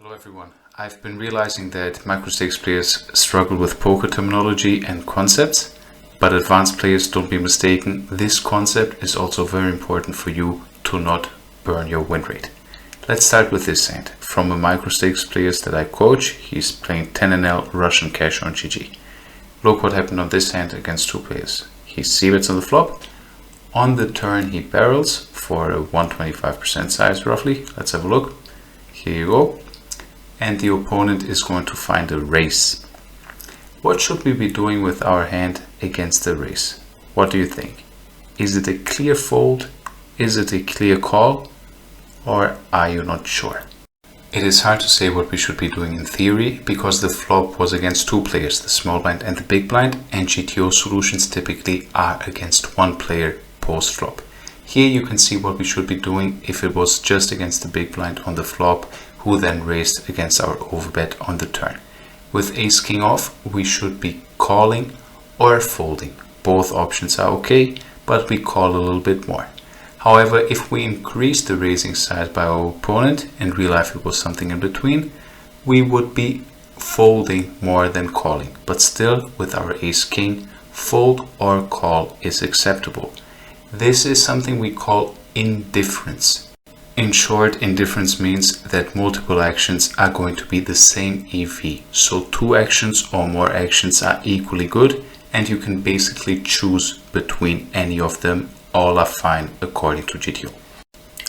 Hello everyone. I've been realizing that microstakes players struggle with poker terminology and concepts, but advanced players, don't be mistaken, this concept is also very important for you to not burn your win rate. Let's start with this hand from a microstakes player that I coach. He's playing 10NL Russian cash on GG. Look what happened on this hand against two players. He c-bets on the flop. On the turn he barrels for a 125% size roughly. Let's have a look. Here you go. And the opponent is going to find a raise. What should we be doing with our hand against the raise? What do you think? Is it a clear fold? Is it a clear call? Or are you not sure? It is hard to say what we should be doing in theory because the flop was against two players, the small blind and the big blind, and GTO solutions typically are against one player post flop. Here you can see what we should be doing if it was just against the big blind on the flop, who then raised against our overbet on the turn. With ace king off, we should be calling or folding. Both options are okay, but we call a little bit more. However, if we increase the raising size by our opponent, in real life it was something in between, we would be folding more than calling. But still, with our ace king, fold or call is acceptable. This is something we call indifference. In short, indifference means that multiple actions are going to be the same EV. So two actions or more actions are equally good, and you can basically choose between any of them. All are fine according to GTO.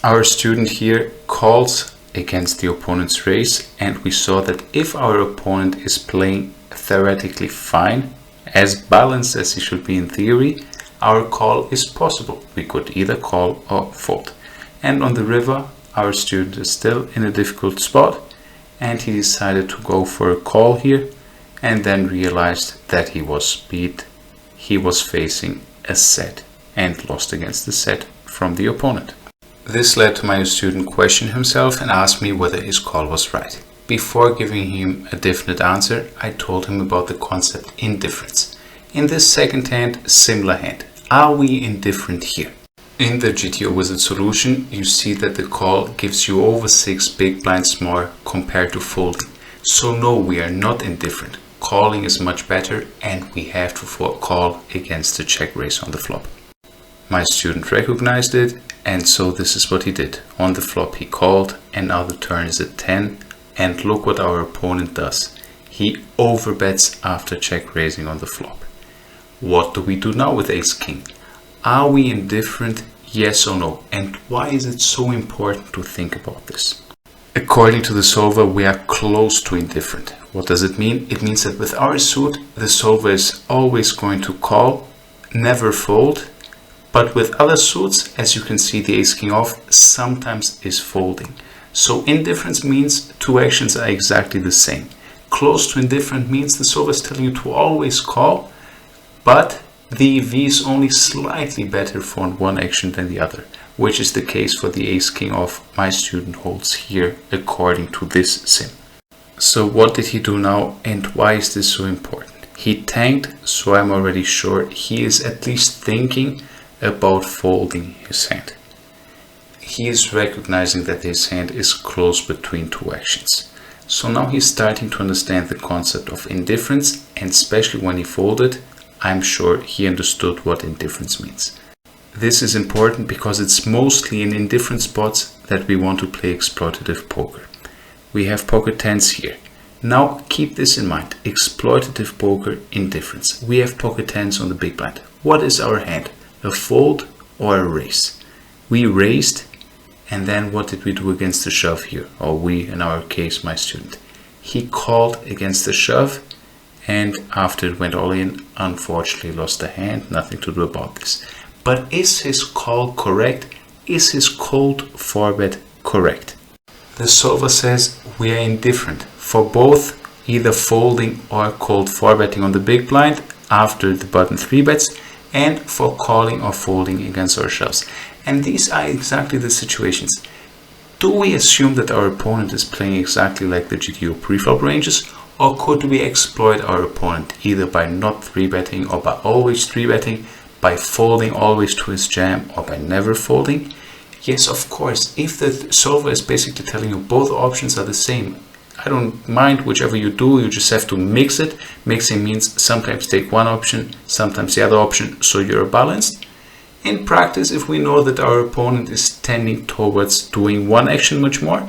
Our student here calls against the opponent's raise, and we saw that if our opponent is playing theoretically fine, as balanced as he should be in theory, our call is possible. We could either call or fold. And on the river, our student is still in a difficult spot, and he decided to go for a call here, and then realized that he was beat. He was facing a set and lost against the set from the opponent. This led to my student question himself and ask me whether his call was right. Before giving him a definite answer, I told him about the concept indifference. In this second hand, similar hand, are we indifferent here? In the GTO wizard solution, you see that the call gives you over 6 big blinds more compared to folding. So no, we are not indifferent. Calling is much better, and we have to call against the check raise on the flop. My student recognized it, and so this is what he did. On the flop he called, and now the turn is at 10, and look what our opponent does. He overbets after check raising on the flop. What do we do now with ace king? Are we indifferent, yes or no? And why is it so important to think about this? According to the solver, we are close to indifferent. What does it mean? It means that with our suit, the solver is always going to call, never fold. But with other suits, as you can see, the ace king off sometimes is folding. So indifference means two actions are exactly the same. Close to indifferent means the solver is telling you to always call, but the EV is only slightly better for one action than the other, which is the case for the ace king off my student holds here according to this sim. So what did he do now, and why is this so important? He tanked, so I'm already sure he is at least thinking about folding his hand. He is recognizing that his hand is close between two actions. So now he's starting to understand the concept of indifference, and especially when he folded, I'm sure he understood what indifference means. This is important because it's mostly in indifferent spots that we want to play exploitative poker. We have pocket tens here. Now keep this in mind, exploitative poker, indifference. We have pocket tens on the big blind. What is our hand? A fold or a raise? We raised, and then what did we do against the shove here? Or we, in our case, my student. He called against the shove, and after it went all in, unfortunately lost the hand. Nothing to do about this. But is his call correct? Is his cold 4-bet correct? The solver says we are indifferent for both either folding or cold 4-betting on the big blind after the button 3-bets, and for calling or folding against our shoves. And these are exactly the situations. Do we assume that our opponent is playing exactly like the GTO preflop ranges, or could we exploit our opponent either by not 3-betting or by always 3-betting, by folding always to his jam or by never folding? Yes, of course, if the solver is basically telling you both options are the same, I don't mind whichever you do, you just have to mix it. Mixing means sometimes take one option, sometimes the other option, so you're balanced. In practice, if we know that our opponent is tending towards doing one action much more,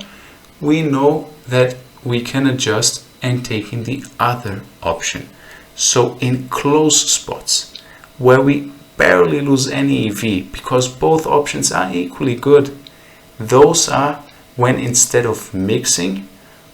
we know that we can adjust and take in the other option. So in close spots, where we barely lose any EV because both options are equally good, those are when instead of mixing,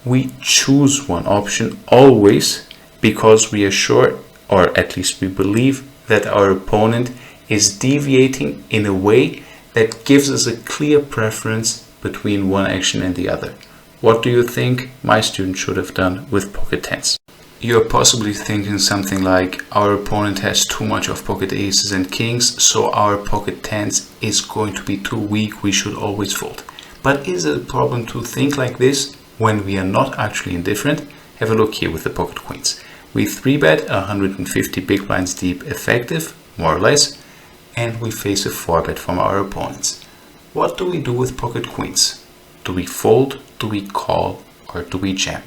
we choose one option always because we are sure, or at least we believe, that our opponent is deviating in a way that gives us a clear preference between one action and the other. What do you think my student should have done with pocket tens? You're possibly thinking something like, our opponent has too much of pocket aces and kings, so our pocket tens is going to be too weak, we should always fold. But is it a problem to think like this when we are not actually indifferent? Have a look here with the pocket queens. We 3-bet 150 big blinds deep effective, more or less, and we face a 4-bet from our opponents. What do we do with pocket queens? Do we fold, do we call, or do we jam?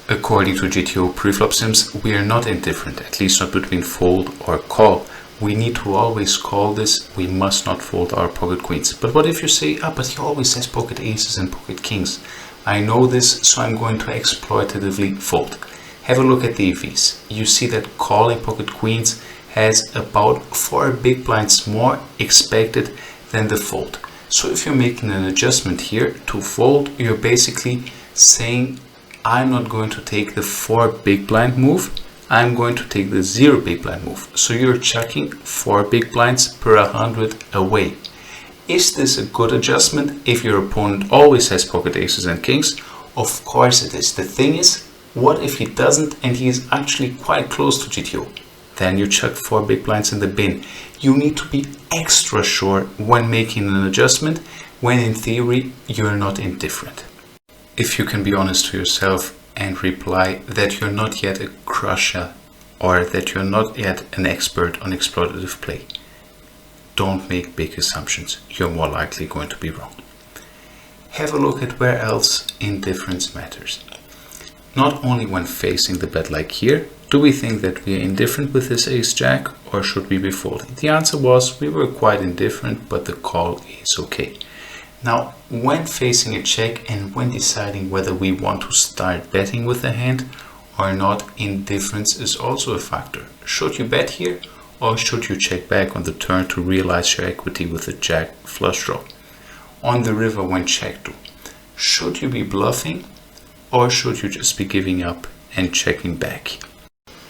According to GTO preflop sims, we are not indifferent, at least not between fold or call. We need to always call this, we must not fold our pocket queens. But what if you say, but he always has pocket aces and pocket kings. I know this, so I'm going to exploitatively fold. Have a look at the EVs. You see that calling pocket queens has about 4 big blinds more expected than the fold. So if you're making an adjustment here to fold, you're basically saying, I'm not going to take the 4 big blind move, I'm going to take the 0 big blind move. So you're chucking 4 big blinds per 100 away. Is this a good adjustment if your opponent always has pocket aces and kings? Of course it is. The thing is, what if he doesn't and he is actually quite close to GTO? Then you chuck 4 big blinds in the bin. You need to be extra sure when making an adjustment, when in theory you're not indifferent. If you can be honest to yourself and reply that you're not yet a crusher or that you're not yet an expert on exploitative play, don't make big assumptions. You're more likely going to be wrong. Have a look at where else indifference matters. Not only when facing the bet like here, do we think that we are indifferent with this ace-jack or should we be folding? The answer was we were quite indifferent, but the call is okay. Now, when facing a check and when deciding whether we want to start betting with the hand or not, indifference is also a factor. Should you bet here or should you check back on the turn to realize your equity with a jack flush draw? On the river when check to, should you be bluffing or should you just be giving up and checking back?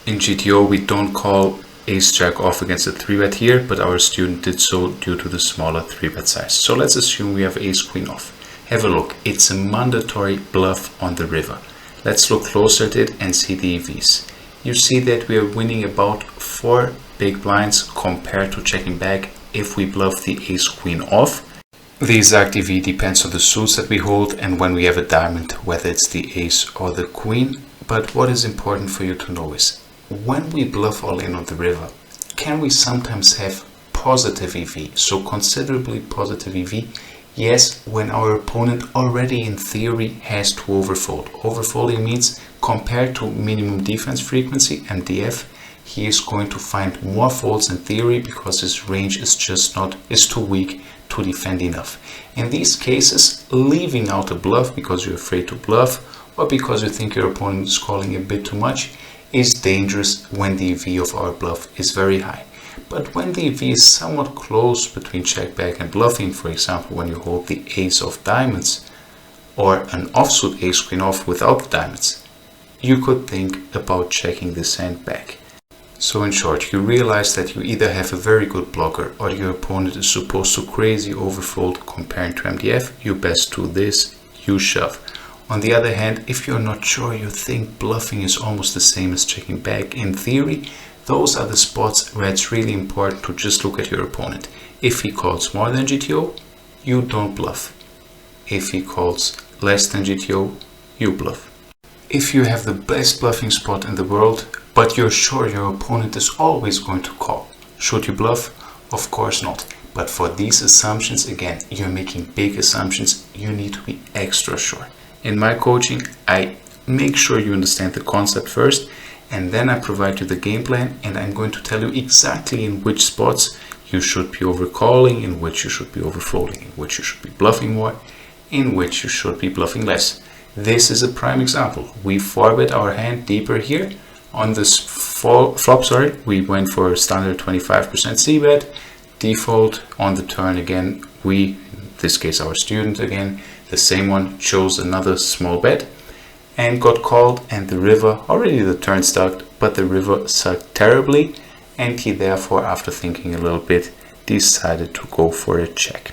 In GTO we don't call ace-jack off against a 3-bet here, but our student did so due to the smaller 3-bet size. So let's assume we have ace-queen off. Have a look, it's a mandatory bluff on the river. Let's look closer at it and see the EVs. You see that we are winning about 4 big blinds compared to checking back if we bluff the ace-queen off. The exact EV depends on the suits that we hold and when we have a diamond, whether it's the ace or the queen. But what is important for you to know is, when we bluff all in on the river, can we sometimes have positive EV, so considerably positive EV? Yes, when our opponent already in theory has to overfold. Overfolding means compared to minimum defense frequency, MDF, he is going to find more folds in theory because his range is too weak to defend enough. In these cases, leaving out a bluff because you're afraid to bluff or because you think your opponent is calling a bit too much is dangerous when the EV of our bluff is very high. But when the EV is somewhat close between check back and bluffing, for example when you hold the ace of diamonds or an offsuit ace queen off without the diamonds, you could think about checking this hand back. So in short, you realize that you either have a very good blocker or your opponent is supposed to crazy overfold comparing to MDF, you best do this, you shove. On the other hand, if you're not sure, you think bluffing is almost the same as checking back in theory, those are the spots where it's really important to just look at your opponent. If he calls more than GTO, you don't bluff. If he calls less than GTO, you bluff. If you have the best bluffing spot in the world, but you're sure your opponent is always going to call, should you bluff? Of course not. But for these assumptions, again, you're making big assumptions, you need to be extra sure. In my coaching, I make sure you understand the concept first, and then I provide you the game plan, and I'm going to tell you exactly in which spots you should be overcalling, in which you should be overfolding, in which you should be bluffing more, in which you should be bluffing less. This is a prime example. We 4-bet our hand deeper here. On this flop, we went for standard 25% c-bet. Default on the turn again, we, in this case our student again, the same one, chose another small bet and got called, and the river, already the turn sucked, but the river sucked terribly, and he therefore, after thinking a little bit, decided to go for a check.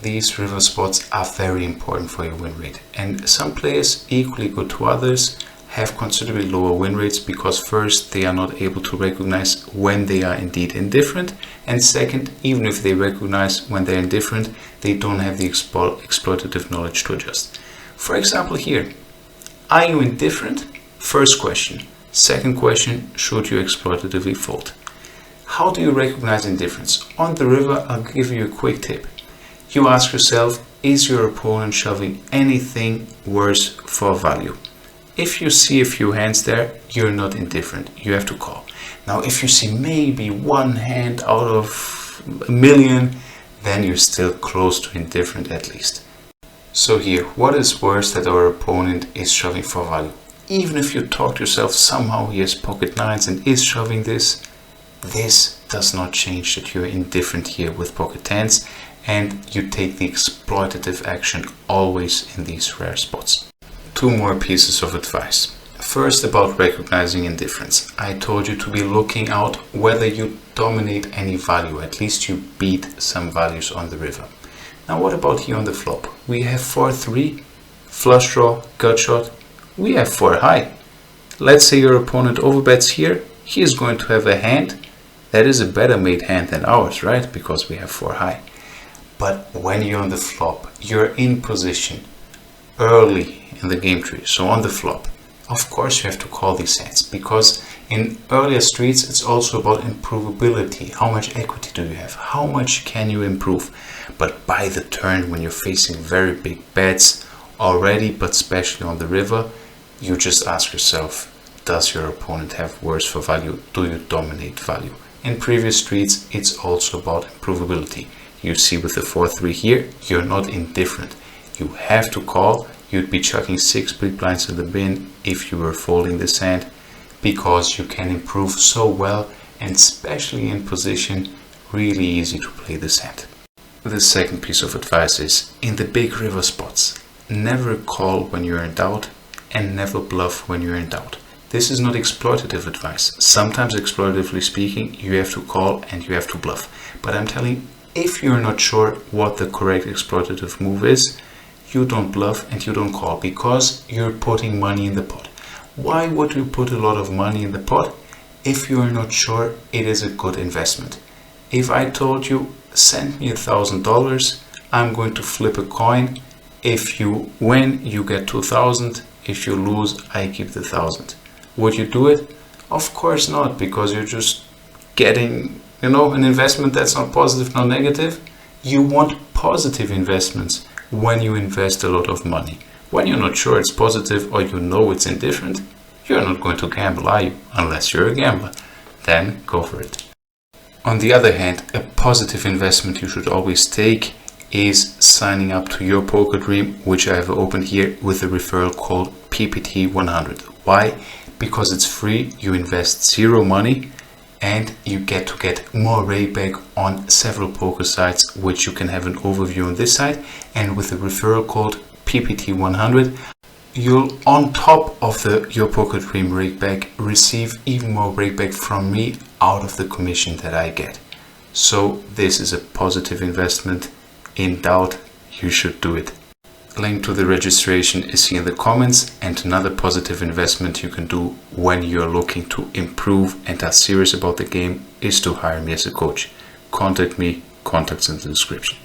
These river spots are very important for your win rate, and some players, equally good to others, have considerably lower win rates because first, they are not able to recognize when they are indeed indifferent, and second, even if they recognize when they're indifferent, they don't have the exploitative knowledge to adjust. For example here, are you indifferent? First question. Second question, should you exploitatively fold? How do you recognize indifference? On the river, I'll give you a quick tip. You ask yourself, is your opponent shoving anything worse for value? If you see a few hands there, you're not indifferent. You have to call. Now, if you see maybe one hand out of a million, then you're still close to indifferent at least. So here, what is worse that our opponent is shoving for value? Even if you talk to yourself, somehow he has pocket nines and is shoving this does not change that you're indifferent here with pocket tens, and you take the exploitative action always in these rare spots. Two more pieces of advice. First, about recognizing indifference. I told you to be looking out whether you dominate any value, at least you beat some values on the river. Now what about here on the flop? We have 4-3, flush draw, gut shot. We have 4 high. Let's say your opponent overbets here. He is going to have a hand that is a better made hand than ours, right? Because we have 4 high. But when you're on the flop, you're in position early in the game tree, so on the flop. Of course you have to call these hands, because in earlier streets it's also about improvability. How much equity do you have? How much can you improve? But by the turn, when you're facing very big bets already, but especially on the river, you just ask yourself, does your opponent have worse for value? Do you dominate value? In previous streets, it's also about improvability. You see with the 4-3 here, you're not indifferent. You have to call. You'd be chucking 6 big blinds in the bin if you were folding this hand, because you can improve so well, and especially in position, really easy to play this hand. The second piece of advice is, in the big river spots, never call when you're in doubt and never bluff when you're in doubt. This is not exploitative advice. Sometimes, exploitatively speaking, you have to call and you have to bluff. But I'm telling you, if you're not sure what the correct exploitative move is, you don't bluff and you don't call, because you're putting money in the pot. Why would you put a lot of money in the pot if you are not sure it is a good investment? If I told you, send me $1,000, I'm going to flip a coin. If you win, you get 2,000. If you lose, I keep the 1,000. Would you do it? Of course not, because you're just getting, an investment that's not positive, not negative. You want positive investments when you invest a lot of money. When you're not sure it's positive or you know it's indifferent, you're not going to gamble, are you? Unless you're a gambler. Then go for it. On the other hand, a positive investment you should always take is signing up to Your Poker Dream, which I have opened here with a referral code PPT100. Why? Because it's free, you invest 0 money, and you get to get more rate back on several poker sites, which you can have an overview on this site. And with the referral code PPT100, you'll, on top of the Your Poker Dream rate back, receive even more rate back from me out of the commission that I get. So this is a positive investment. In doubt, you should do it. Link to the registration is here in the comments, and another positive investment you can do when you're looking to improve and are serious about the game is to hire me as a coach. Contact me, contacts in the description.